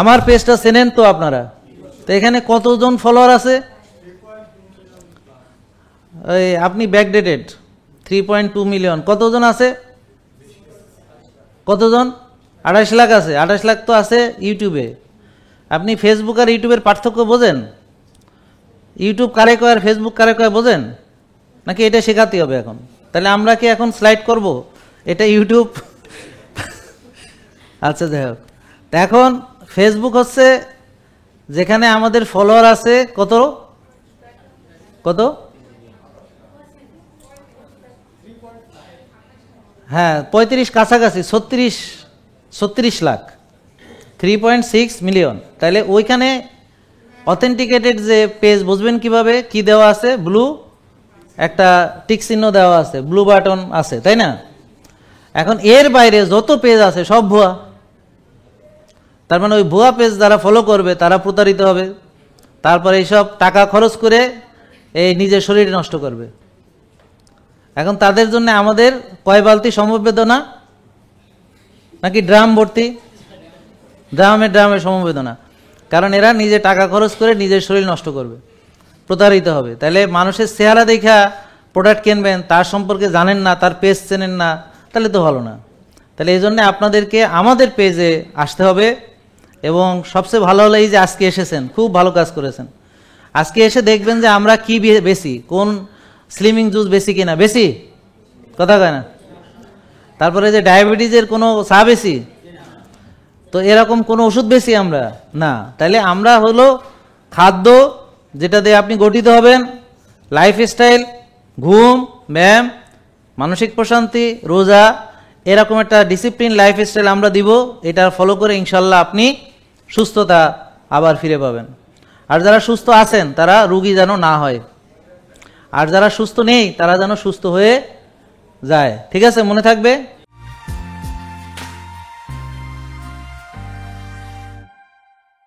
আমার পেজটা চেনেন তো আপনারা? তো এখানে কতজন ফলোয়ার আছে? এই আপনি ব্যাকডেটেড 3.2 মিলিয়ন। কতজন আছে? কতজন? 28 লাখ আছে। 28 লাখ তো আছে ইউটিউবে। আপনি ফেসবুক আর ইউটিউবের পার্থক্য বোঝেন? ইউটিউব কারে কয় আর ফেসবুক কারে কয় বোঝেন? নাকি এটা শেখাতে হবে এখন? তাহলে আমরা কি এখন স্লাইড করব এটা ইউটিউব? আচ্ছা যাই হোক, এখন ফেসবুক হচ্ছে যেখানে আমাদের ফলোয়ার আছে কত কত? হ্যাঁ 35 কাছাকাছি, 36 লাখ, 3.6 মিলিয়ন। তাহলে ওইখানে অথেন্টিকেটেড যে পেজ বুঝবেন কিভাবে? কি দেওয়া আছে? ব্লু একটা টিক চিহ্ন দেওয়া আছে, ব্লু বাটন আছে, তাই না? এখন এর বাইরে যত পেজ আছে সব ভুয়া। তার মানে ওই ভুয়া পেজ যারা ফলো করবে তারা প্রতারিত হবে, তারপরে এইসব টাকা খরচ করে এই নিজের শরীর নষ্ট করবে। এখন তাদের জন্য আমাদের কয় বালতি সমবেদনা, নাকি ড্রাম ভর্তি? ড্রামে সমবেদনা। কারণ এরা নিজে টাকা খরচ করে নিজের শরীর নষ্ট করবে, প্রতারিত হবে। তাহলে মানুষের চেহারা দেখা প্রোডাক্ট কিনবেন, তার সম্পর্কে জানেন না, তার পেজ চেনেন না, তাহলে তো ভালো না। তাহলে এই জন্য আপনাদেরকে আমাদের পেজে আসতে হবে। এবং সবচেয়ে ভালো হলো এই যে আজকে এসেছেন, খুব ভালো কাজ করেছেন। আজকে এসে দেখবেন যে আমরা কি বেশি, কোন স্লিমিং জুস বেশি কিনা, বেশি কথা কয় না। তারপরে যে ডায়াবেটিসের কোনো চা বেশি, তো এরকম কোনো ওষুধ বেশি আমরা না। তাহলে আমরা হলো খাদ্য যেটা দিয়ে আপনি গঠিত হবেন, লাইফস্টাইল, ঘুম, ব্যায়াম, মানসিক প্রশান্তি, রোজা, এরকম একটা ডিসিপ্লিন লাইফস্টাইল আমরা দিব। এটা ফলো করে ইনশাল্লাহ আপনি সুস্থতা আবার ফিরে পাবেন। আর যারা সুস্থ আছেন তারা রোগী যেন না হয়, আর যারা সুস্থ নেই তারা যেন সুস্থ হয়ে যায়। ঠিক আছে, মনে থাকবে।